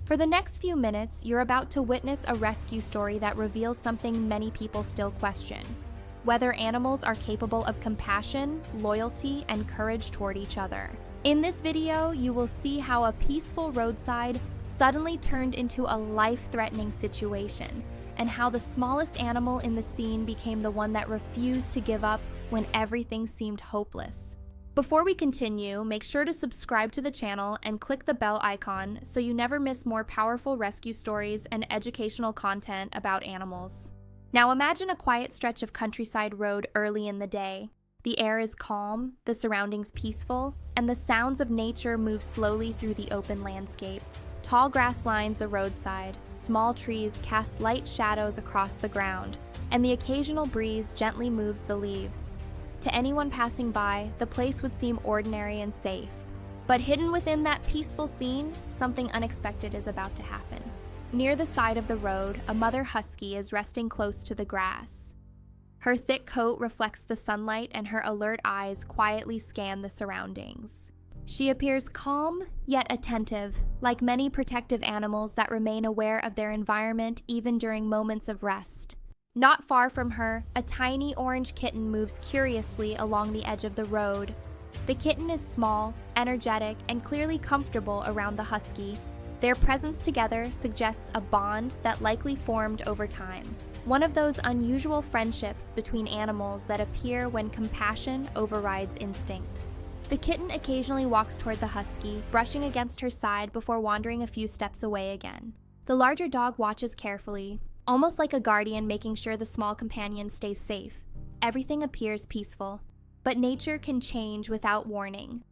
For the next few minutes, you're about to witness a rescue story that reveals something many people still question: whether animals are capable of compassion, loyalty, and courage toward each other. In this video, you will see how a peaceful roadside suddenly turned into a life-threatening situation, and how the smallest animal in the scene became the one that refused to give up when everything seemed hopeless. Before we continue, make sure to subscribe to the channel and click the bell icon so you never miss more powerful rescue stories and educational content about animals. Now imagine a quiet stretch of countryside road early in the day. The air is calm, the surroundings peaceful, and the sounds of nature move slowly through the open landscape. Tall grass lines the roadside, small trees cast light shadows across the ground, and the occasional breeze gently moves the leaves. To anyone passing by, the place would seem ordinary and safe. But hidden within that peaceful scene, something unexpected is about to happen. Near the side of the road, a mother husky is resting close to the grass. Her thick coat reflects the sunlight, and her alert eyes quietly scan the surroundings. She appears calm, yet attentive, like many protective animals that remain aware of their environment even during moments of rest. Not far from her, a tiny orange kitten moves curiously along the edge of the road. The kitten is small, energetic, and clearly comfortable around the husky. Their presence together suggests a bond that likely formed over time. One of those unusual friendships between animals that appear when compassion overrides instinct. The kitten occasionally walks toward the husky, brushing against her side before wandering a few steps away again. The larger dog watches carefully, almost like a guardian making sure the small companion stays safe. Everything appears peaceful, but nature can change without warning.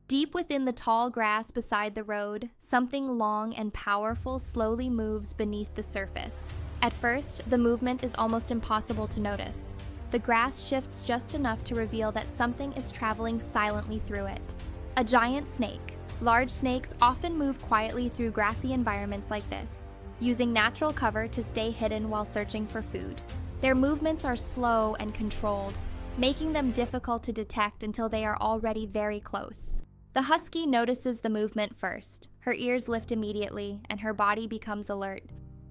Deep within the tall grass beside the road, something long and powerful slowly moves beneath the surface. At first, the movement is almost impossible to notice. The grass shifts just enough to reveal that something is traveling silently through it. A giant snake. Large snakes often move quietly through grassy environments like this, using natural cover to stay hidden while searching for food. Their movements are slow and controlled, making them difficult to detect until they are already very close. The husky notices the movement first. Her ears lift immediately, and her body becomes alert.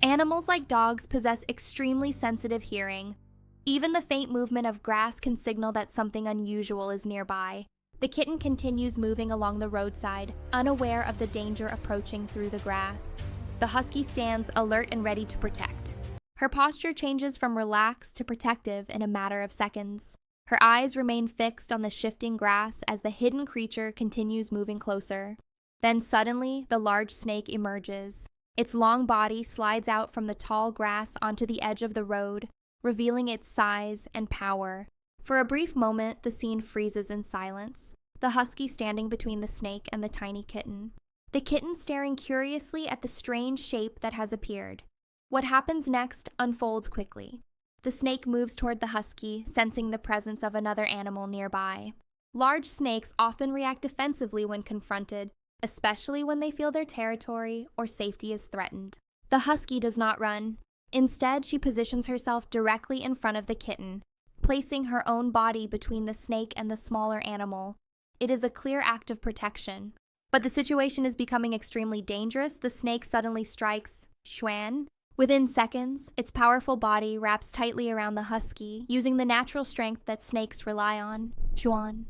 Animals like dogs possess extremely sensitive hearing. Even the faint movement of grass can signal that something unusual is nearby. The kitten continues moving along the roadside, unaware of the danger approaching through the grass. The husky stands alert and ready to protect. Her posture changes from relaxed to protective in a matter of seconds. Her eyes remain fixed on the shifting grass as the hidden creature continues moving closer. Then suddenly, the large snake emerges. Its long body slides out from the tall grass onto the edge of the road, revealing its size and power. For a brief moment, the scene freezes in silence, the husky standing between the snake and the tiny kitten. The kitten staring curiously at the strange shape that has appeared. What happens next unfolds quickly. The snake moves toward the husky, sensing the presence of another animal nearby. Large snakes often react defensively when confronted, especially when they feel their territory or safety is threatened. The husky does not run. Instead, she positions herself directly in front of the kitten, placing her own body between the snake and the smaller animal. It is a clear act of protection. But the situation is becoming extremely dangerous. The snake suddenly strikes Xuan. Within seconds, its powerful body wraps tightly around the husky, using the natural strength that snakes rely on, Xuan,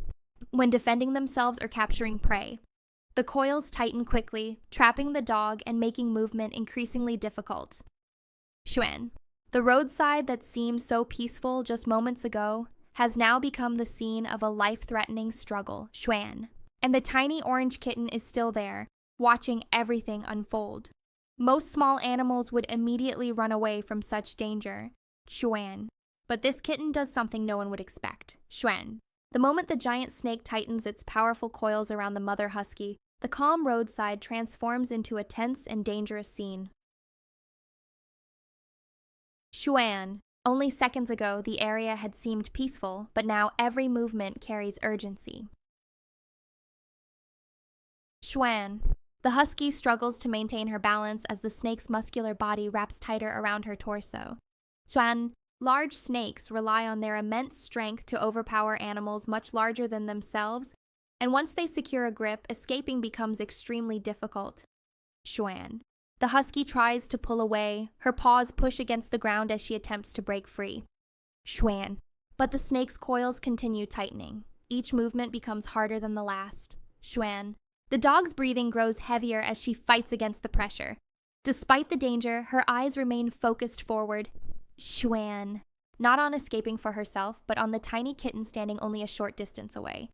when defending themselves or capturing prey. The coils tighten quickly, trapping the dog and making movement increasingly difficult. Xuan. The roadside that seemed so peaceful just moments ago has now become the scene of a life-threatening struggle, Xuan. And the tiny orange kitten is still there, watching everything unfold. Most small animals would immediately run away from such danger, Xuan. But this kitten does something no one would expect, Xuan. The moment the giant snake tightens its powerful coils around the mother husky, the calm roadside transforms into a tense and dangerous scene. Xuan. Only seconds ago, the area had seemed peaceful, but now every movement carries urgency. Xuan. The husky struggles to maintain her balance as the snake's muscular body wraps tighter around her torso. Xuan. Large snakes rely on their immense strength to overpower animals much larger than themselves, and once they secure a grip, escaping becomes extremely difficult. Xuan. The husky tries to pull away. Her paws push against the ground as she attempts to break free. Shwan. But the snake's coils continue tightening. Each movement becomes harder than the last. Shwan. The dog's breathing grows heavier as she fights against the pressure. Despite the danger, her eyes remain focused forward. Shwan. Not on escaping for herself, but on the tiny kitten standing only a short distance away.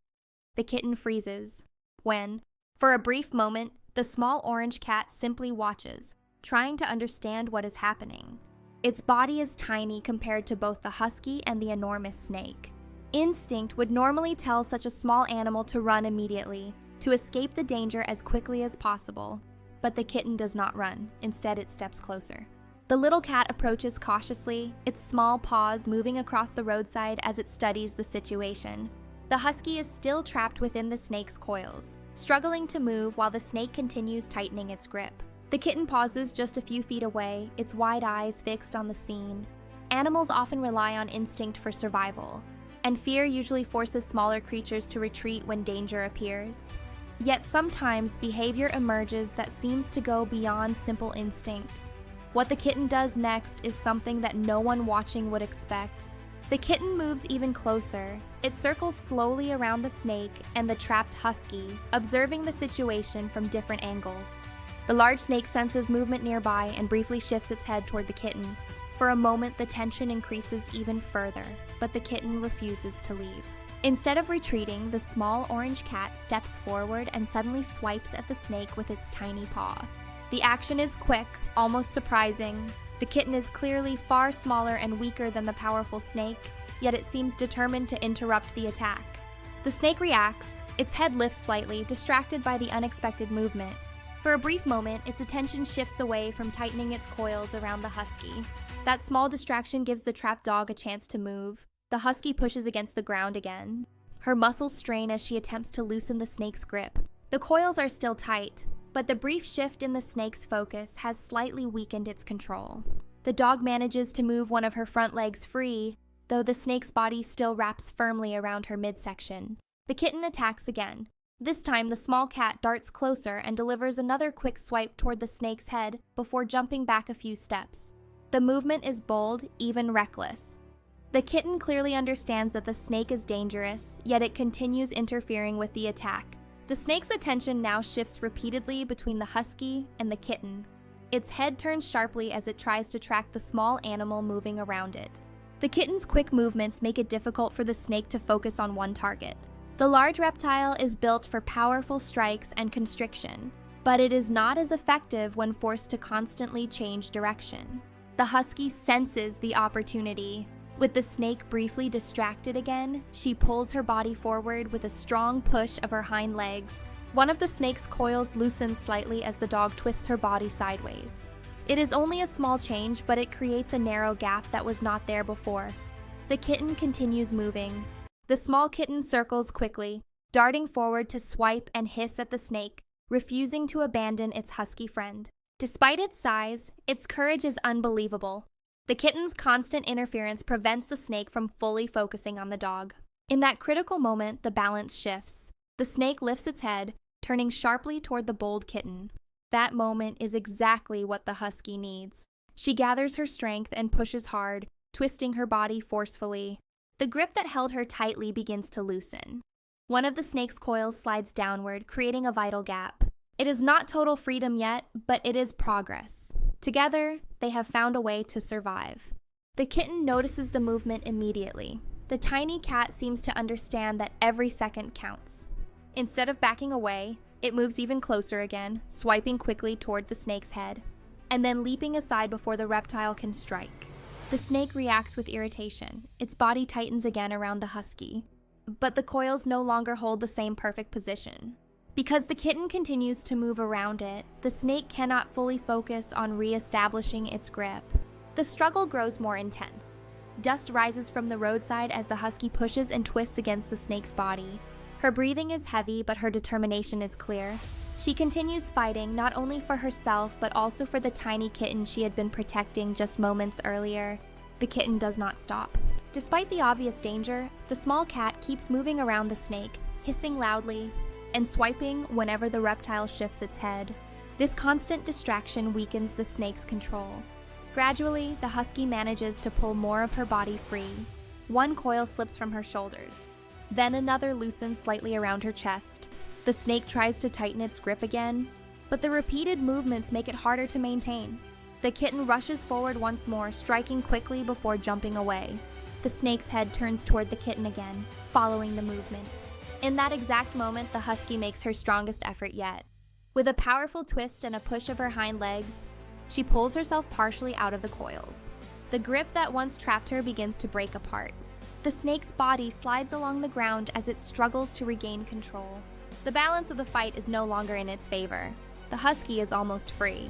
The kitten freezes. When, for a brief moment, the small orange cat simply watches, trying to understand what is happening. Its body is tiny compared to both the husky and the enormous snake. Instinct would normally tell such a small animal to run immediately, to escape the danger as quickly as possible. But the kitten does not run. Instead, it steps closer. The little cat approaches cautiously, its small paws moving across the roadside as it studies the situation. The husky is still trapped within the snake's coils, struggling to move while the snake continues tightening its grip. The kitten pauses just a few feet away, its wide eyes fixed on the scene. Animals often rely on instinct for survival, and fear usually forces smaller creatures to retreat when danger appears. Yet sometimes behavior emerges that seems to go beyond simple instinct. What the kitten does next is something that no one watching would expect. The kitten moves even closer. It circles slowly around the snake and the trapped husky, observing the situation from different angles. The large snake senses movement nearby and briefly shifts its head toward the kitten. For a moment, the tension increases even further, but the kitten refuses to leave. Instead of retreating, the small orange cat steps forward and suddenly swipes at the snake with its tiny paw. The action is quick, almost surprising. The kitten is clearly far smaller and weaker than the powerful snake, yet it seems determined to interrupt the attack. The snake reacts. Its head lifts slightly, distracted by the unexpected movement. For a brief moment, its attention shifts away from tightening its coils around the husky. That small distraction gives the trapped dog a chance to move. The husky pushes against the ground again. Her muscles strain as she attempts to loosen the snake's grip. The coils are still tight, but the brief shift in the snake's focus has slightly weakened its control. The dog manages to move one of her front legs free, though the snake's body still wraps firmly around her midsection. The kitten attacks again. This time, the small cat darts closer and delivers another quick swipe toward the snake's head before jumping back a few steps. The movement is bold, even reckless. The kitten clearly understands that the snake is dangerous, yet it continues interfering with the attack. The snake's attention now shifts repeatedly between the husky and the kitten. Its head turns sharply as it tries to track the small animal moving around it. The kitten's quick movements make it difficult for the snake to focus on one target. The large reptile is built for powerful strikes and constriction, but it is not as effective when forced to constantly change direction. The husky senses the opportunity. With the snake briefly distracted again, she pulls her body forward with a strong push of her hind legs. One of the snake's coils loosens slightly as the dog twists her body sideways. It is only a small change, but it creates a narrow gap that was not there before. The kitten continues moving. The small kitten circles quickly, darting forward to swipe and hiss at the snake, refusing to abandon its husky friend. Despite its size, its courage is unbelievable. The kitten's constant interference prevents the snake from fully focusing on the dog. In that critical moment, the balance shifts. The snake lifts its head, turning sharply toward the bold kitten. That moment is exactly what the husky needs. She gathers her strength and pushes hard, twisting her body forcefully. The grip that held her tightly begins to loosen. One of the snake's coils slides downward, creating a vital gap. It is not total freedom yet, but it is progress. Together, they have found a way to survive. The kitten notices the movement immediately. The tiny cat seems to understand that every second counts. Instead of backing away, it moves even closer again, swiping quickly toward the snake's head, and then leaping aside before the reptile can strike. The snake reacts with irritation. Its body tightens again around the husky, but the coils no longer hold the same perfect position. Because the kitten continues to move around it, the snake cannot fully focus on re-establishing its grip. The struggle grows more intense. Dust rises from the roadside as the husky pushes and twists against the snake's body. Her breathing is heavy, but her determination is clear. She continues fighting not only for herself, but also for the tiny kitten she had been protecting just moments earlier. The kitten does not stop. Despite the obvious danger, the small cat keeps moving around the snake, hissing loudly and swiping whenever the reptile shifts its head. This constant distraction weakens the snake's control. Gradually, the husky manages to pull more of her body free. One coil slips from her shoulders. Then another loosens slightly around her chest. The snake tries to tighten its grip again, but the repeated movements make it harder to maintain. The kitten rushes forward once more, striking quickly before jumping away. The snake's head turns toward the kitten again, following the movement. In that exact moment, the husky makes her strongest effort yet. With a powerful twist and a push of her hind legs, she pulls herself partially out of the coils. The grip that once trapped her begins to break apart. The snake's body slides along the ground as it struggles to regain control. The balance of the fight is no longer in its favor. The husky is almost free.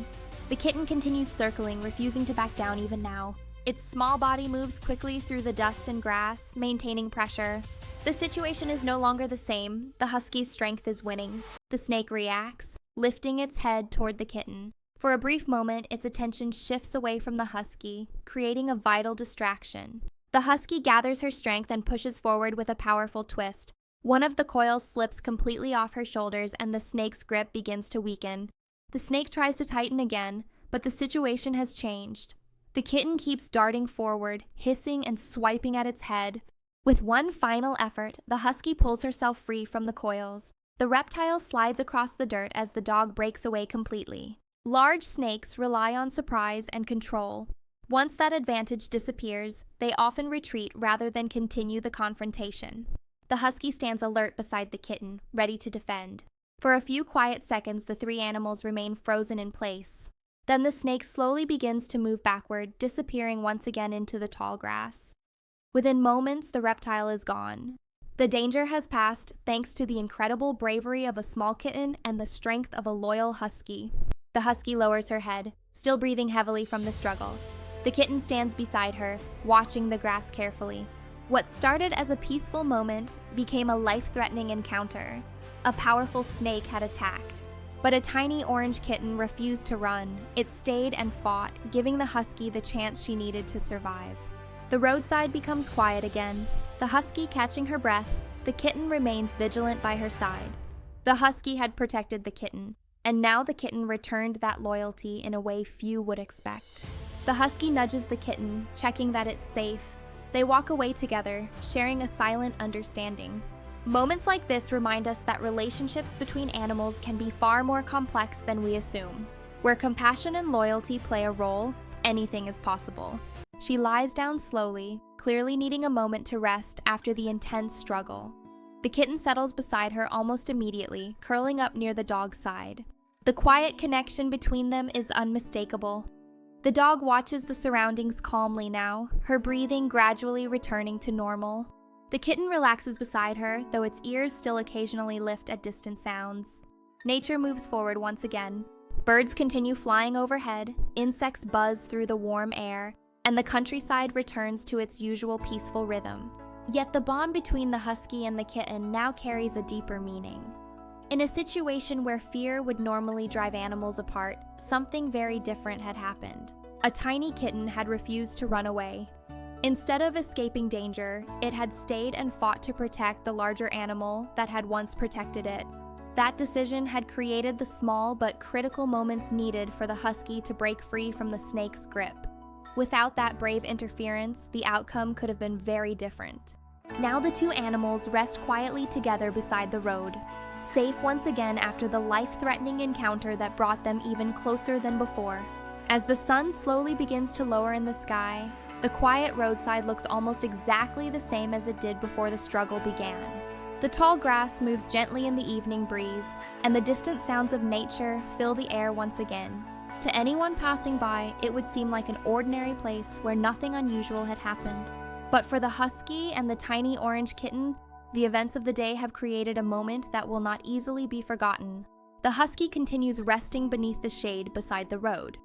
The kitten continues circling, refusing to back down even now. Its small body moves quickly through the dust and grass, maintaining pressure. The situation is no longer the same. The husky's strength is winning. The snake reacts, lifting its head toward the kitten. For a brief moment, its attention shifts away from the husky, creating a vital distraction. The husky gathers her strength and pushes forward with a powerful twist. One of the coils slips completely off her shoulders and the snake's grip begins to weaken. The snake tries to tighten again, but the situation has changed. The kitten keeps darting forward, hissing and swiping at its head. With one final effort, the husky pulls herself free from the coils. The reptile slides across the dirt as the dog breaks away completely. Large snakes rely on surprise and control. Once that advantage disappears, they often retreat rather than continue the confrontation. The husky stands alert beside the kitten, ready to defend. For a few quiet seconds, the three animals remain frozen in place. Then the snake slowly begins to move backward, disappearing once again into the tall grass. Within moments, the reptile is gone. The danger has passed thanks to the incredible bravery of a small kitten and the strength of a loyal husky. The husky lowers her head, still breathing heavily from the struggle. The kitten stands beside her, watching the grass carefully. What started as a peaceful moment became a life-threatening encounter. A powerful snake had attacked, but a tiny orange kitten refused to run. It stayed and fought, giving the husky the chance she needed to survive. The roadside becomes quiet again. The husky catching her breath, the kitten remains vigilant by her side. The husky had protected the kitten, and now the kitten returned that loyalty in a way few would expect. The husky nudges the kitten, checking that it's safe. They walk away together, sharing a silent understanding. Moments like this remind us that relationships between animals can be far more complex than we assume. Where compassion and loyalty play a role, anything is possible. She lies down slowly, clearly needing a moment to rest after the intense struggle. The kitten settles beside her almost immediately, curling up near the dog's side. The quiet connection between them is unmistakable. The dog watches the surroundings calmly now, her breathing gradually returning to normal. The kitten relaxes beside her, though its ears still occasionally lift at distant sounds. Nature moves forward once again. Birds continue flying overhead, insects buzz through the warm air, and the countryside returns to its usual peaceful rhythm. Yet the bond between the husky and the kitten now carries a deeper meaning. In a situation where fear would normally drive animals apart, something very different had happened. A tiny kitten had refused to run away. Instead of escaping danger, it had stayed and fought to protect the larger animal that had once protected it. That decision had created the small but critical moments needed for the husky to break free from the snake's grip. Without that brave interference, the outcome could have been very different. Now the two animals rest quietly together beside the road, safe once again after the life-threatening encounter that brought them even closer than before. As the sun slowly begins to lower in the sky, the quiet roadside looks almost exactly the same as it did before the struggle began. The tall grass moves gently in the evening breeze, and the distant sounds of nature fill the air once again. To anyone passing by, it would seem like an ordinary place where nothing unusual had happened. But for the husky and the tiny orange kitten, the events of the day have created a moment that will not easily be forgotten. The husky continues resting beneath the shade beside the road.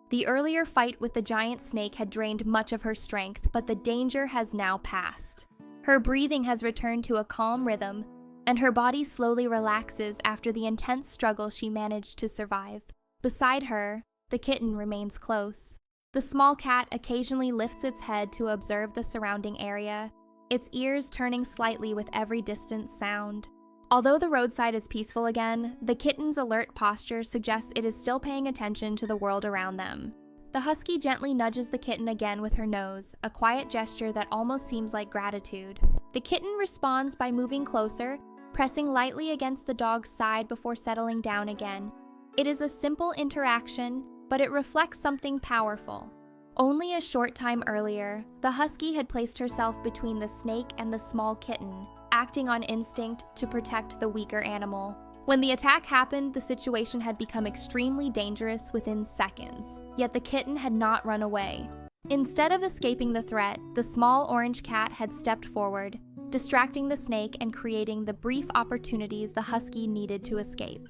The earlier fight with the giant snake had drained much of her strength, but the danger has now passed. Her breathing has returned to a calm rhythm, and her body slowly relaxes after the intense struggle she managed to survive. Beside her, the kitten remains close. The small cat occasionally lifts its head to observe the surrounding area, its ears turning slightly with every distant sound. Although the roadside is peaceful again, the kitten's alert posture suggests it is still paying attention to the world around them. The husky gently nudges the kitten again with her nose, a quiet gesture that almost seems like gratitude. The kitten responds by moving closer, pressing lightly against the dog's side before settling down again. It is a simple interaction, but it reflects something powerful. Only a short time earlier, the husky had placed herself between the snake and the small kitten, acting on instinct to protect the weaker animal. When the attack happened, the situation had become extremely dangerous within seconds, yet the kitten had not run away. Instead of escaping the threat, the small orange cat had stepped forward, distracting the snake and creating the brief opportunities the husky needed to escape.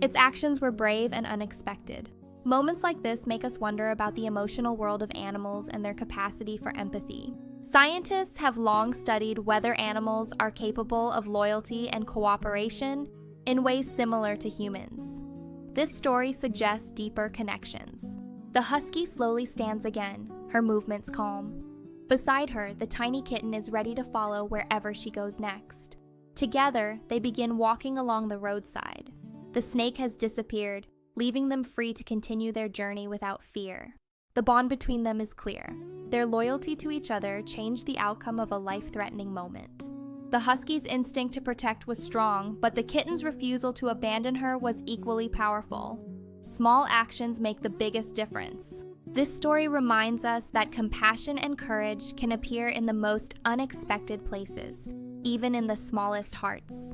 Its actions were brave and unexpected. Moments like this make us wonder about the emotional world of animals and their capacity for empathy. Scientists have long studied whether animals are capable of loyalty and cooperation in ways similar to humans. This story suggests deeper connections. The husky slowly stands again, her movements calm. Beside her, the tiny kitten is ready to follow wherever she goes next. Together, they begin walking along the roadside. The snake has disappeared, leaving them free to continue their journey without fear. The bond between them is clear. Their loyalty to each other changed the outcome of a life-threatening moment. The husky's instinct to protect was strong, but the kitten's refusal to abandon her was equally powerful. Small actions make the biggest difference. This story reminds us that compassion and courage can appear in the most unexpected places, even in the smallest hearts.